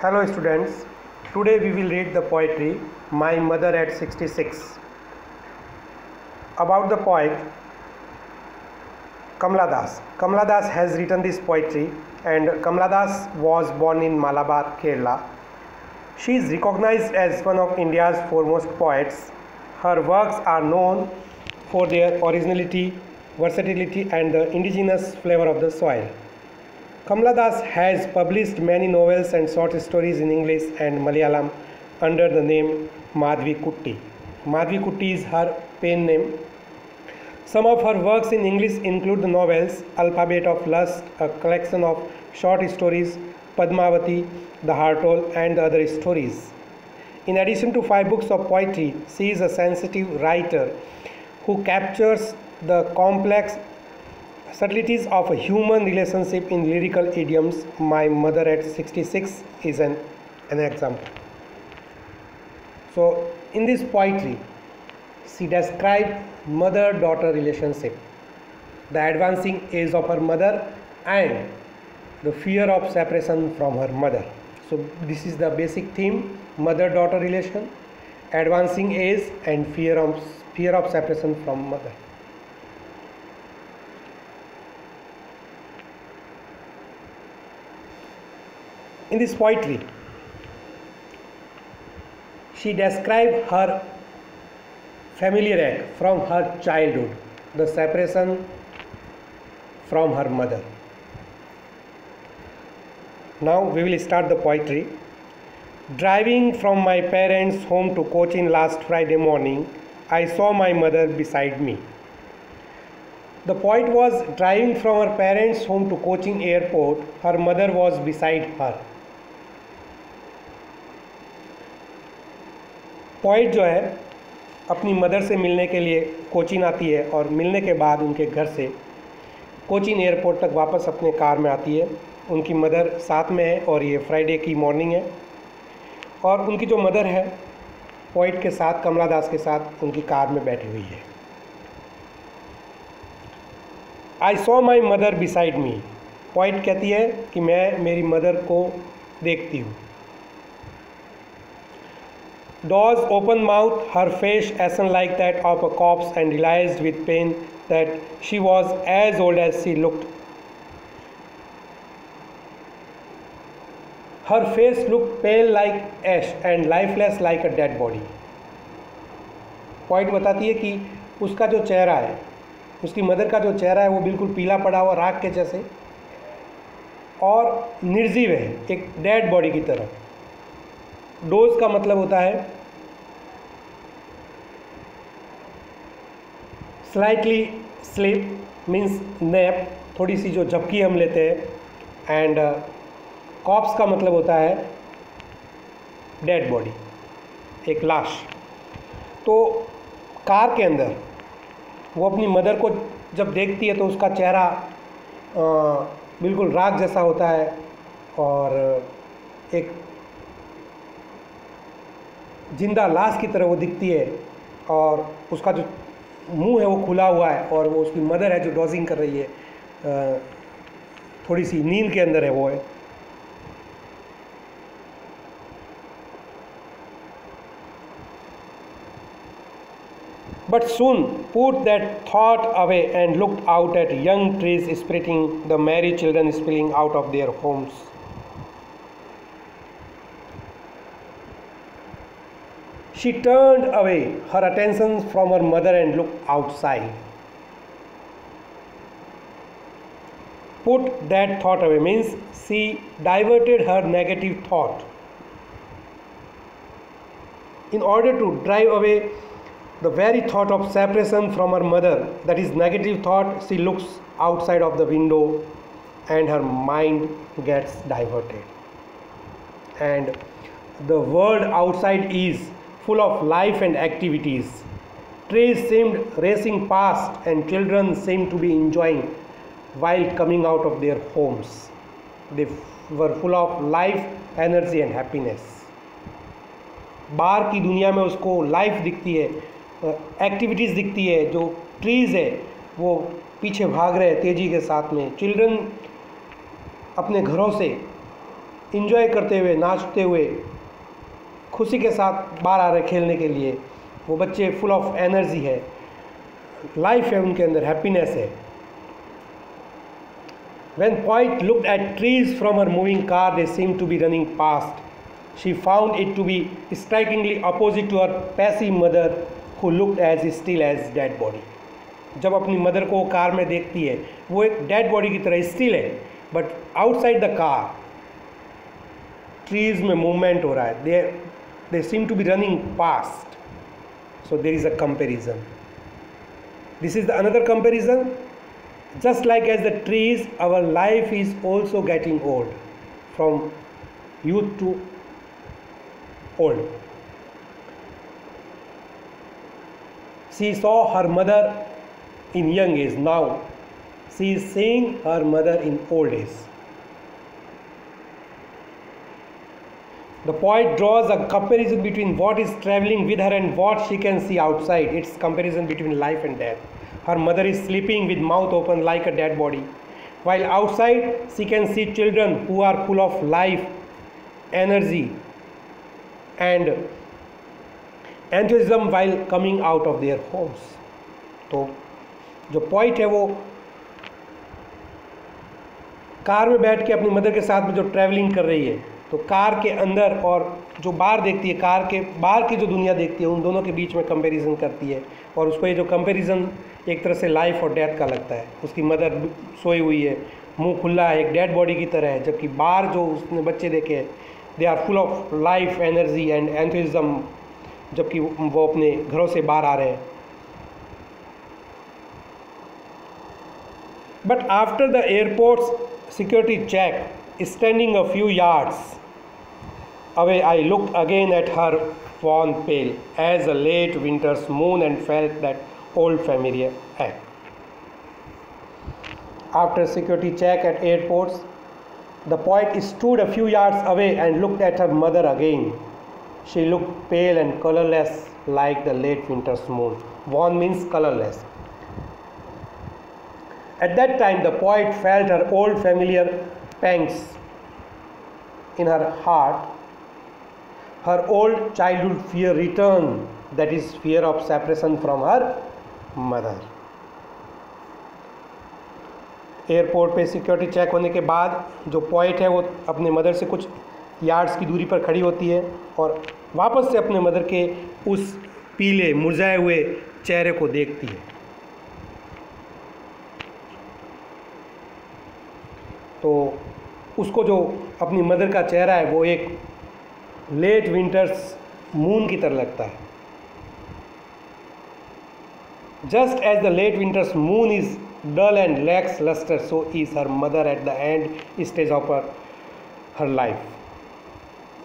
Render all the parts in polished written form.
Hello students, today we will read the poetry My Mother at 66. About the poet Kamala Das. Kamala Das has written this poetry and Kamala Das was born in Malabar, Kerala. She is recognized as one of India's foremost poets. Her works are known for their originality, versatility and the indigenous flavor of the soil. Kamala Das has published many novels and short stories in English and Malayalam under the name Madhvi Kutti. Madhvi Kutti is her pen name. Some of her works in English include the novels Alphabet of Lust, a collection of short stories, Padmavati, The Hartol, and the other stories. In addition to 5 books of poetry, she is a sensitive writer who captures the complex subtleties of a human relationship in lyrical idioms. My Mother at 66 is an example. So, in this poetry, she describes mother-daughter relationship, the advancing age of her mother and the fear of separation from her mother. So, this is the basic theme: mother-daughter relation, advancing age and fear of separation from mother. In this poetry, she describes her familiar ache from her childhood, the separation from her mother. Now we will start the poetry. Driving from my parents' home to Cochin last Friday morning, I saw my mother beside me. The poet was driving from her parents' home to Cochin airport. Her mother was beside her. Poet जो है अपनी mother से मिलने के लिए कोचीन आती है और मिलने के बाद उनके घर से कोचीन एयरपोर्ट तक वापस अपने कार में आती है. उनकी मदर साथ में है और ये फ्राइडे की मॉर्निंग है और उनकी जो मदर है पोइट के साथ, कमला दास के साथ उनकी कार में बैठी हुई है. I saw my mother beside me. Poet कहती है कि मैं मेरी मदर को देखती हूँ. Dawes open mouth, her face ashen like that of a corpse and realized with pain that she was as old as she looked. Her face looked pale like ash and lifeless like a dead body. Point बताती है कि उसका जो चेहरा है, उसकी mother का जो चेहरा है वो बिल्कुल पीला पड़ा हुआ राख के जैसे और निर्जीव है, एक डेड बॉडी की तरह. डोज का मतलब होता है स्लाइटली स्लीप, मीन्स नैप, थोड़ी सी जो झपकी हम लेते हैं. एंड कॉप्स का मतलब होता है डेड बॉडी, एक लाश. तो कार के अंदर वो अपनी मदर को जब देखती है तो उसका चेहरा बिल्कुल राख जैसा होता है और एक जिंदा लाश की तरह वो दिखती है और उसका जो मुंह है वो खुला हुआ है और वो उसकी मदर है जो डॉजिंग कर रही है, थोड़ी सी नींद के अंदर है वो है. But soon put that thought away and looked out at young trees spreading, the merry children spilling out of their homes. She turned away her attention from her mother and looked outside. Put that thought away means she diverted her negative thought. In order to drive away the very thought of separation from her mother, that is negative thought, she looks outside of the window and her mind gets diverted. And the world outside is full of life and activities. Trees seemed racing past and children seemed to be enjoying while coming out of their homes. They were full of life, energy and happiness. बाहर की दुनिया में उसको life दिखती है, activities दिखती है. जो ट्रीज़ है वो पीछे भाग रहे हैं तेज़ी के साथ में. चिल्ड्रन अपने घरों से इंजॉय करते हुए, नाचते हुए, खुशी के साथ बाहर आ रहे खेलने के लिए। वो बच्चे फुल ऑफ एनर्जी है, लाइफ है उनके अंदर, हैप्पीनेस है। When Poet looked at trees from her moving car, they seemed to be running past. She found it to be strikingly opposite to her passive mother, who looked as still as dead body. जब अपनी mother को car में देखती है, वो एक dead body की तरह स्टिल है, but outside the car trees में मूवमेंट हो रहा है, they seem to be running past. So there is a comparison. This is the another comparison. Just like as the trees, our life is also getting old, from youth to old. She saw her mother in young age. Now she is seeing her mother in old age. The poet draws a comparison between what is traveling with her and what she can see outside. It's comparison between life and death. Her mother is sleeping with mouth open like a dead body, while outside she can see children who are full of life, energy and enthusiasm while coming out of their homes. तो जो point है वो car में बैठ के अपनी mother के साथ में जो ट्रैवलिंग कर रही है, तो कार के अंदर और जो बाहर देखती है, कार के बाहर की जो दुनिया देखती है, उन दोनों के बीच में कंपैरिजन करती है. और उसको ये जो कंपैरिजन एक तरह से लाइफ और डेथ का लगता है. उसकी मदर सोई हुई है, मुंह खुला है, एक डेड बॉडी की तरह है, जबकि बाहर जो उसने बच्चे देखे हैं, they are full of life, energy and enthusiasm, जबकि वो अपने घरों से बाहर आ रहे हैं. But after the airport security check, standing a few yards away, I looked again at her wan pale as a late winter's moon and felt that old familiar ache. After security check at airports, the poet stood a few yards away and looked at her mother again. She looked pale and colorless like the late winter's moon. Wan means colorless. At that time, the poet felt her old familiar pangs in her heart. Her old childhood fear returned, that is fear of separation from her mother. Airport पे security check होने के बाद जो point है वो अपने mother से कुछ यार्ड्स की दूरी पर खड़ी होती है और वापस से अपने मदर के उस पीले मुरझाए हुए चेहरे को देखती है. तो उसको जो अपनी मदर का चेहरा है वो एक लेट विंटर्स मून की तरह लगता है. Just as the late winter's moon is dull and lacks lustre, so is her mother at the end stage of her life.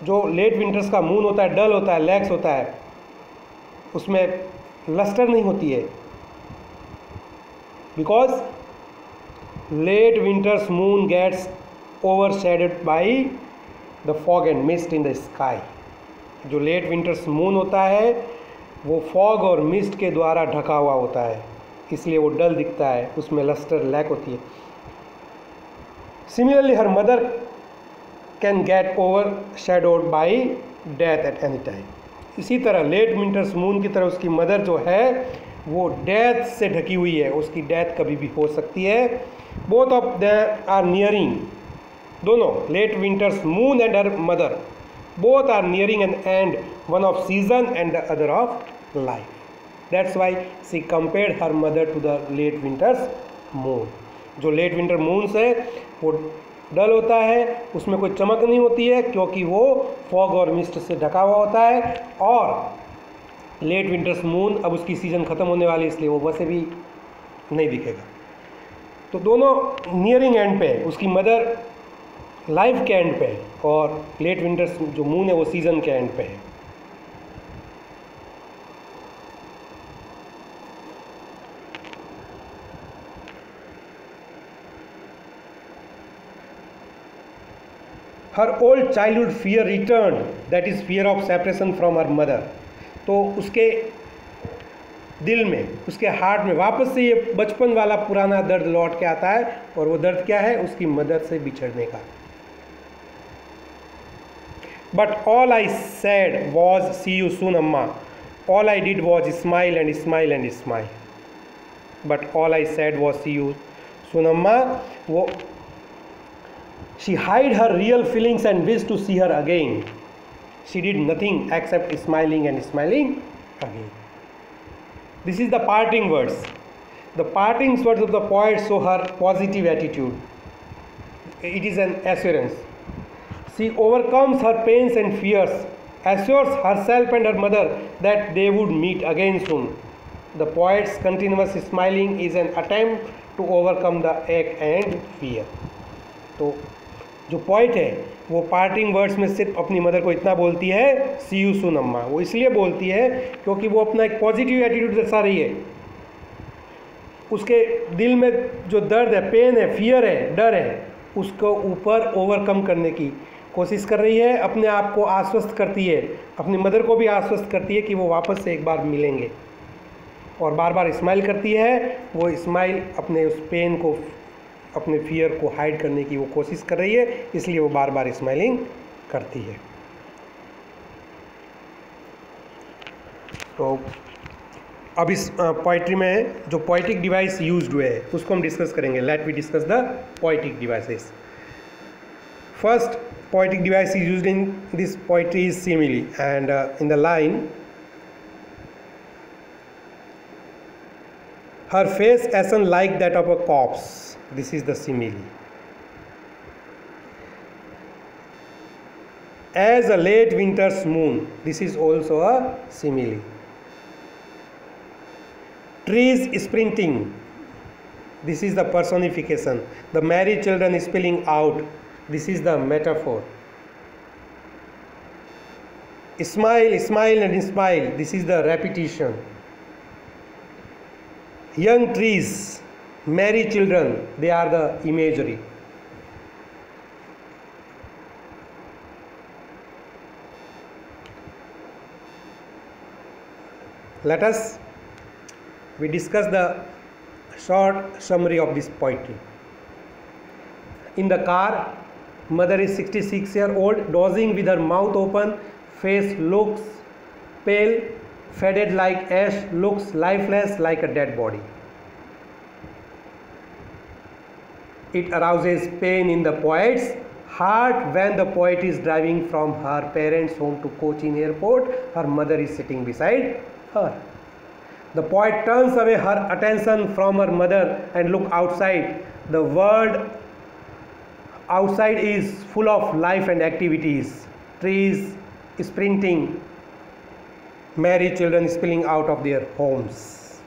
जो लेट विंटर्स का मून होता है, डल होता है, लैक्स होता है, उसमें लस्टर नहीं होती है, because late winter's moon gets overshadowed by the fog and mist in the sky. जो लेट विंटर्स मून होता है वो फॉग और मिस्ट के द्वारा ढका हुआ होता है, इसलिए वो डल दिखता है, उसमें लस्टर लैक होती है. Similarly her mother can get overshadowed bye death at any time. इसी तरह लेट विंटर्स मून की तरह उसकी मदर जो है वो डेथ से ढकी हुई है, उसकी डेथ कभी भी हो सकती है. Both of them are nearing, दोनों late winter's moon and her mother both are nearing an end, one of season and the other of life. That's why she compared her mother to the late winter's moon. जो late winter moons है वो डल होता है, उसमें कोई चमक नहीं होती है क्योंकि वो फॉग और मिस्ट से ढका हुआ होता है. और लेट विंटर्स मून अब उसकी सीज़न ख़त्म होने वाली है, इसलिए वो वैसे भी नहीं दिखेगा. तो दोनों नियरिंग एंड पे, उसकी मदर लाइफ के एंड पे है और लेट विंटर्स जो मून है वो सीज़न के एंड पे है. Her old childhood fear return, that is fear of separation from her mother. तो उसके दिल में, उसके हार्ट में वापस से ये बचपन वाला पुराना दर्द लौट के आता है, और वो दर्द क्या है? उसकी मदर से बिछड़ने का. But all I said was, see you soon, Amma. All I did was smile and smile and smile. But all I said was, see you soon, Amma. She hid her real feelings and wished to see her again. She did nothing except smiling and smiling again. This is the parting words. The parting words of the poet show her positive attitude. It is an assurance. She overcomes her pains and fears, assures herself and her mother that they would meet again soon. The poet's continuous smiling is an attempt to overcome the ache and fear. तो जो poet है वो parting words में सिर्फ अपनी mother को इतना बोलती है, सी यू सून अम्मा। वो इसलिए बोलती है क्योंकि वो अपना एक पॉजिटिव एटीट्यूड दर्शा रही है। उसके दिल में जो दर्द है, पेन है, फियर है, डर है, उसको ऊपर ओवरकम करने की कोशिश कर रही है। अपने आप को आश्वस्त करती है, अपनी मदर को भी आश्वस्त करती है कि वो वापस से एक बार मिलेंगे, और बार बार स्माइल करती है। वो स्माइल अपने उस पेन को, अपने फियर को हाइड करने की वो कोशिश कर रही है, इसलिए वो बार बार स्माइलिंग करती है। तो अब इस पोइट्री में जो पोइटिक डिवाइस यूज्ड हुए हैं उसको हम डिस्कस करेंगे। Let we discuss the poetic devices. First poetic device is used in this poetry is simile, and in the line, her face ashen like that of a corpse, this is the simile. As a late winter's moon, this is also a simile. Trees sprinting, this is the personification. The merry children spilling out, this is the metaphor. Smile, smile and smile, this is the repetition. Young trees, merry children, they are the imagery. Let us we discuss the short summary of this poetry. In the car, mother is 66-year-old, dozing with her mouth open, face looks pale, faded like ash, looks lifeless like a dead body. It arouses pain in the poet's heart when the poet is driving from her parents' home to Cochin airport. Her mother is sitting beside her. The poet turns away her attention from her mother and looks outside. The world outside is full of life and activities. Trees sprinting, merry children spilling out of their homes.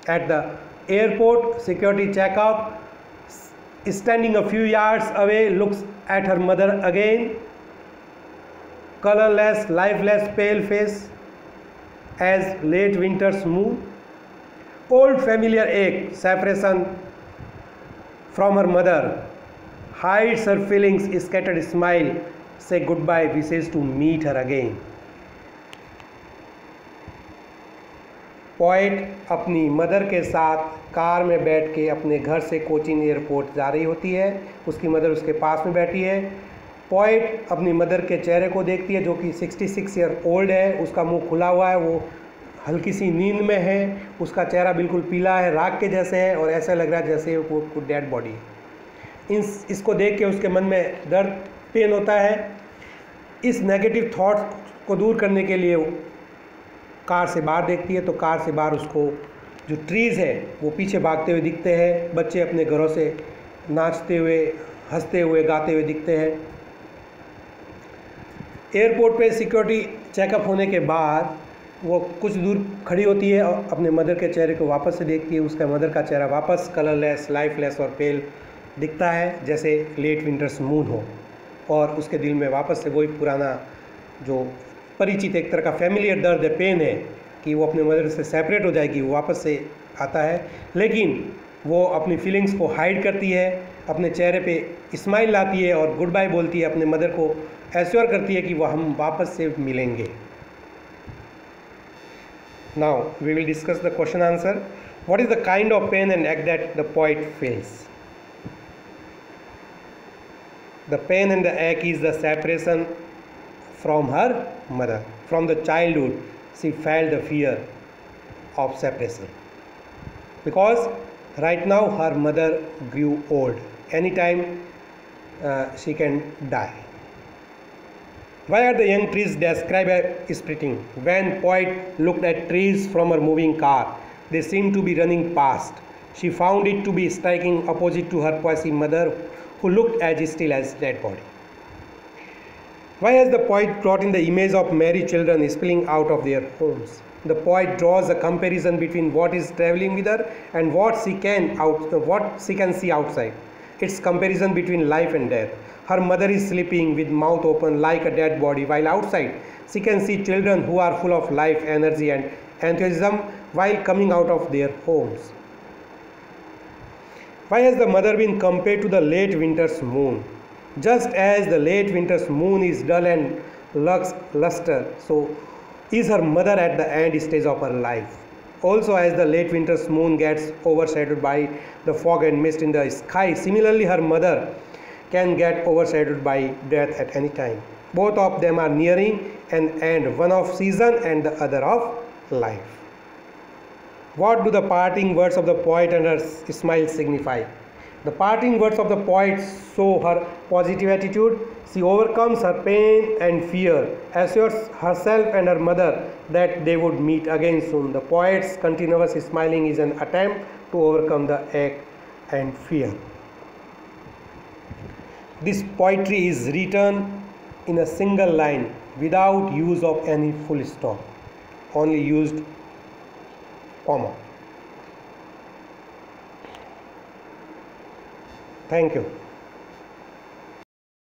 At the airport, security checkup, standing a few yards away, looks at her mother again. Colorless, lifeless, pale face as late winter's moon. Old familiar ache, separation from her mother, hides her feelings, scattered smile, say goodbye, wishes to meet her again. Poet अपनी mother के साथ car में बैठ के अपने घर से Cochin airport जा रही होती है। उसकी मदर उसके पास में बैठी है। पोएट अपनी मदर के चेहरे को देखती है जो कि 66 ईयर ओल्ड है। उसका मुंह खुला हुआ है, वो हल्की सी नींद में है, उसका चेहरा बिल्कुल पीला है, राख के जैसे है, और ऐसा लग रहा है जैसे वो डेड बॉडी है। इसको देख के उसके मन में दर्द, पेन होता है। इस नेगेटिव थॉट को दूर करने के लिए कार से बाहर देखती है, तो कार से बाहर उसको जो ट्रीज़ है वो पीछे भागते हुए दिखते हैं। बच्चे अपने घरों से नाचते हुए, हंसते हुए, गाते हुए दिखते हैं। एयरपोर्ट पे सिक्योरिटी चेकअप होने के बाद वो कुछ दूर खड़ी होती है और अपने मदर के चेहरे को वापस से देखती है। उसका मदर का चेहरा वापस कलरलेस, लाइफलेस और पेल दिखता है, जैसे लेट विंटर्स मून हो, और उसके दिल में वापस से वही पुराना जो परिचित एक तरह का फैमिलियर दर्द है, पेन है कि वो अपने मदर से सेपरेट हो जाएगी, वो वापस से आता है। लेकिन वो अपनी फीलिंग्स को हाइड करती है, अपने चेहरे पे स्माइल लाती है और गुड बाय बोलती है, अपने मदर को एश्योर करती है कि वो हम वापस से मिलेंगे। Now we will discuss the question answer. What is the kind of pain and एक्ट that the poet feels? The pain and the ache is the separation from her mother. From the childhood, she felt the fear of separation because right now her mother grew old. Anytime she can die. Why are the young trees described as splitting? When poet looked at trees from her moving car, they seemed to be running past. She found it to be striking opposite to her poissy mother, who looked as still as dead body. Why has the poet brought in the image of merry children spilling out of their homes? The poet draws a comparison between what is traveling with her and what she can see outside. It's comparison between life and death. Her mother is sleeping with mouth open like a dead body, while outside she can see children who are full of life, energy, and enthusiasm while coming out of their homes. Why has the mother been compared to the late winter's moon? Just as the late winter's moon is dull and lacks luster, so is her mother at the end stage of her life. Also, as the late winter's moon gets overshadowed by the fog and mist in the sky, similarly her mother can get overshadowed by death at any time. Both of them are nearing an end, one of season and the other of life. What do the parting words of the poet and her smile signify? The parting words of the poet show her positive attitude. She overcomes her pain and fear, assures herself and her mother that they would meet again soon. The poet's continuous smiling is an attempt to overcome the ache and fear. This poetry is written in a single line without use of any full stop, only used comma. Thank you.